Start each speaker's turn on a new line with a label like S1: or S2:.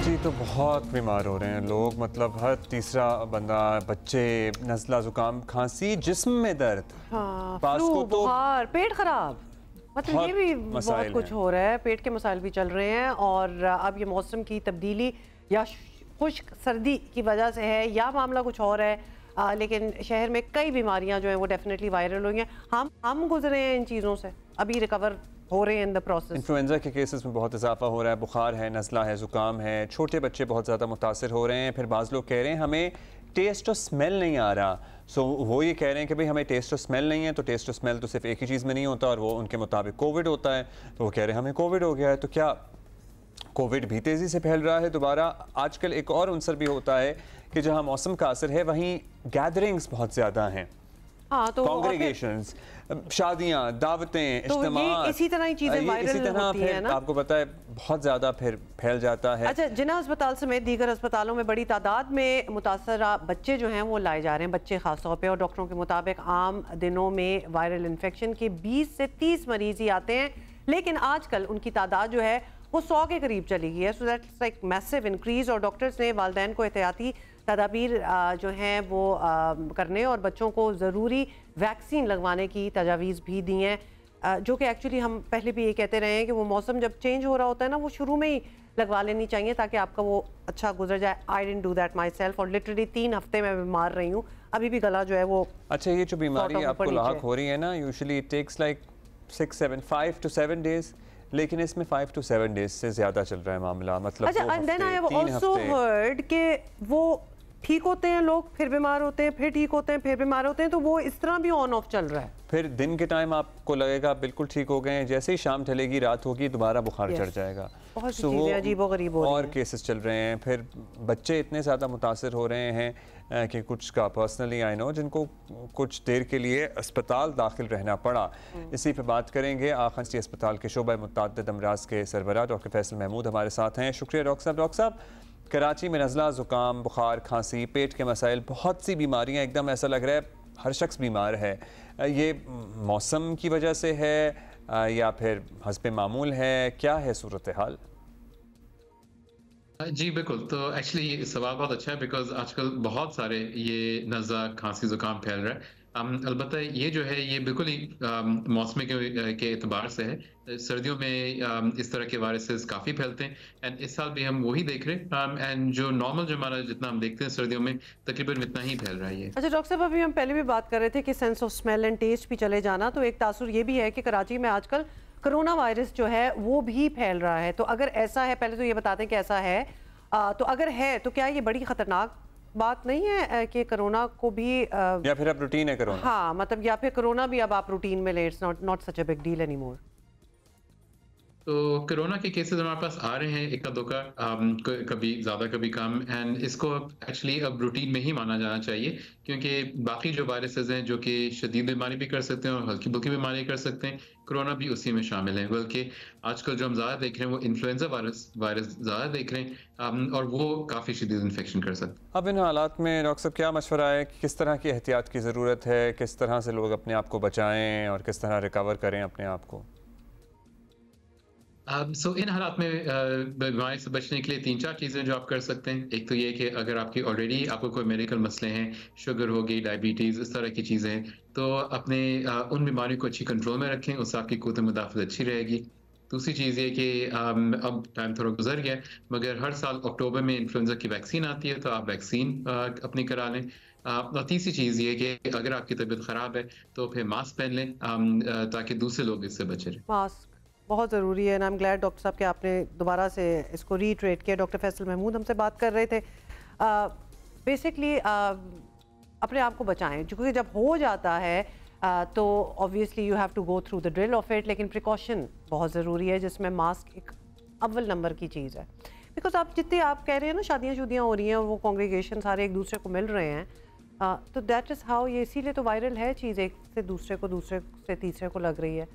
S1: कराची तो बहुत बीमार हो रहे हैं लोग, मतलब हर तीसरा बंदा, बच्चे, नज़ला, ज़ुकाम, खांसी, जिस्म में दर्द,
S2: हाँ,
S1: पास
S2: फ्लू,
S1: को तो
S2: बुखार, पेट खराब, मतलब ये भी बहुत कुछ हो रहा है। पेट के मसाइल भी चल रहे हैं और अब ये मौसम की तब्दीली या खुश्क सर्दी की वजह से है या मामला कुछ और है। लेकिन शहर में कई बीमारियां जो हैं वो डेफिनेटली वायरल हुई हैं। हम गुजरे हैं इन चीज़ों से, अभी रिकवर हो रहे हैं इन द प्रोसेस।
S1: इन्फ्लुएंजा के केसेस में बहुत इजाफा हो रहा है, बुखार है, नज़ला है, ज़ुकाम है, छोटे बच्चे बहुत ज़्यादा मुतासर हो रहे हैं। फिर बाज़ लोग कह रहे हैं हमें टेस्ट और स्मेल नहीं आ रहा। सो वो ये कह रहे हैं कि भाई हमें टेस्ट और स्मेल नहीं है, तो टेस्ट और स्मेल तो सिर्फ एक ही चीज़ में नहीं होता और वो उनके मुताबिक कोविड होता है। तो वो कह रहे हैं हमें कोविड हो गया है। तो क्या कोविड भी तेज़ी से फैल रहा है दोबारा? आजकल एक और अंसर भी होता है कि जहाँ मौसम का असर है वहीं गैदरिंग्स बहुत ज़्यादा हैं।
S2: हाँ, तो
S1: कांग्रेगेशंस, शादियां, दावतें,
S2: तो
S1: इज्तिमा,
S2: इसी तरह ही चीजें वायरल होती हैं ना,
S1: आपको पता है बहुत ज़्यादा फिर फैल जाता है।
S2: अच्छा, जिन्ना अस्पताल समेत दीगर अस्पतालों में बड़ी तादाद में मुतासरा बच्चे जो हैं वो लाए जा रहे हैं, बच्चे खास तौर पे। और डॉक्टरों के मुताबिक आम दिनों में वायरल इन्फेक्शन के 20 से 30 मरीज ही आते हैं, लेकिन आजकल उनकी तादाद जो है वो 100 के करीब चली गई है। So that's like massive increase. और डॉक्टर्स ने वालिदैन को एहतियाती तदाबीर जो हैं वो करने और बच्चों को ज़रूरी वैक्सीन लगवाने की तजावीज़ भी दी हैं, जो कि एक्चुअली हम पहले भी ये कहते रहे हैं कि वो मौसम जब चेंज हो रहा होता है ना, वो शुरू में ही लगवा लेनी चाहिए ताकि आपका वो अच्छा गुजर जाए। I didn't do that my self, और लिटरली 3 हफ्ते में बीमार रही हूँ, अभी भी गला जो है वो।
S1: अच्छा, ये जो बीमारी आपको लाहक हो रही है ना, usually it takes like 5 to 7 days, लेकिन इसमें 5 to 7 days से ज़्यादा चल रहा है मामला। मतलब
S2: अच्छा, and then I have also heard कि वो ठीक होते हैं लोग, फिर बीमार होते हैं, फिर ठीक होते हैं, फिर बीमार होते हैं, तो वो इस तरह भी ऑन ऑफ चल रहा है।
S1: फिर दिन के टाइम आपको लगेगा आप बिल्कुल ठीक हो गए हैं, जैसे ही शाम ढलेगी, रात होगी, दोबारा बुखार चढ़ जाएगा।
S2: बहुत सी चीज़ें अजीबोगरीब हो रही हैं।
S1: और केसेस चल रहे हैं। फिर बच्चे इतने ज़्यादा मुतासर हो रहे हैं कि कुछ का पर्सनली आई नो जिनको कुछ देर के लिए अस्पताल दाखिल रहना पड़ा। इसी पे बात करेंगे। आखंसी अस्पताल के शोबा मुतअद्दिद अमराज के सरबराह डॉक्टर फैसल महमूद हमारे साथ हैं। शुक्रिया डॉक्टर साहब। डॉक्टर साहब, कराची में नज़ला, ज़ुकाम, बुखार, खांसी, पेट के मसाइल, बहुत सी बीमारियाँ, एकदम ऐसा लग रहा है हर शख्स बीमार है। ये मौसम की वजह से है या फिर हस्बे मामूल है, क्या है सूरत हाल?
S3: जी बिल्कुल, तो एक्चुअली ये सवाल बहुत अच्छा है बिकॉज़ आजकल बहुत सारे ये नज़ला, खांसी, ज़ुकाम फैल रहा है। अलबत्ता ये जो है ये बिल्कुल ही मौसम के एतबार से है। सर्दियों में इस तरह के वायरसेस काफ़ी फैलते हैं एंड इस साल भी हम वही देख रहे हैं। एंड जो नॉर्मल जो हमारा जितना हम देखते हैं सर्दियों में तकरीबन इतना ही फैल रहा है ये।
S2: अच्छा डॉक्टर साहब, अभी हम पहले भी बात कर रहे थे कि sense of smell and taste भी चले जाना, तो एक तासुर ये भी है कि कराची में आजकल कोरोना वायरस जो है वो भी फैल रहा है। तो अगर ऐसा है, पहले तो ये बताते हैं कि ऐसा है, तो अगर है तो क्या ये बड़ी खतरनाक बात नहीं है कि कोरोना को भी
S1: या फिर अब रूटीन है कोरोना?
S2: हाँ, मतलब या फिर कोरोना भी अब आप रूटीन में ले, it's not such a big deal anymore.
S3: तो कोरोना के केसेस हमारे पास आ रहे हैं इक्का दुक्का, कभी ज़्यादा कभी कम, एंड इसको एक्चुअली अब रूटीन में ही माना जाना चाहिए क्योंकि बाकी जो वायरसेस हैं जो कि शदीद बीमारी भी कर सकते हैं और हल्की फुल्की बीमारी कर सकते हैं, कोरोना भी उसी में शामिल है। बल्कि आजकल जो हम ज़्यादा देख रहे हैं वो इन्फ्लुएंजा वायरस ज़्यादा देख रहे हैं और वो काफ़ी शदीद इन्फेक्शन कर सकते हैं।
S1: अब इन हालात में डॉक्टर साहब क्या मशवरा है कि किस तरह की एहतियात की ज़रूरत है, किस तरह से लोग अपने आप को बचाएँ और किस तरह रिकवर करें अपने आप को?
S3: इन हालात में बीमारी से बचने के लिए 3-4 चीज़ें जो आप कर सकते हैं। एक तो ये कि अगर आपकी ऑलरेडी आपको कोई मेडिकल मसले हैं, शुगर हो गई, डायबिटीज़, इस तरह की चीज़ें हैं, तो अपने उन बीमारियों को अच्छी कंट्रोल में रखें, उससे आपकी क़ुव्वत मुदाफ़अत अच्छी रहेगी। दूसरी चीज़ ये कि अब टाइम थोड़ा गुजर गया है, मगर हर साल अक्टूबर में इन्फ्लुएंजा की वैक्सीन आती है, तो आप वैक्सीन अपनी करा लें। और तीसरी चीज़ ये कि अगर आपकी तबीयत ख़राब है, तो फिर मास्क पहन लें ताकि दूसरे लोग इससे बचे रहें।
S2: मास्क बहुत ज़रूरी है। आई एम ग्लैड डॉक्टर साहब कि आपने दोबारा से इसको रीट्रेट किया। डॉक्टर फैसल महमूद हमसे बात कर रहे थे। बेसिकली अपने आप को बचाएं, क्योंकि जब हो जाता है तो obviously you have to go through the drill of it, लेकिन प्रिकॉशन बहुत ज़रूरी है जिसमें मास्क एक अव्वल नंबर की चीज़ है। बिकॉज आप जितने आप कह रहे हैं ना, शादियाँ हो रही हैं, वो कॉन्ग्रीगेशन सारे एक दूसरे को मिल रहे हैं, तो दैट इज़ हाउ ये, इसीलिए तो वायरल है चीज़, एक से दूसरे को, दूसरे से तीसरे को लग रही है।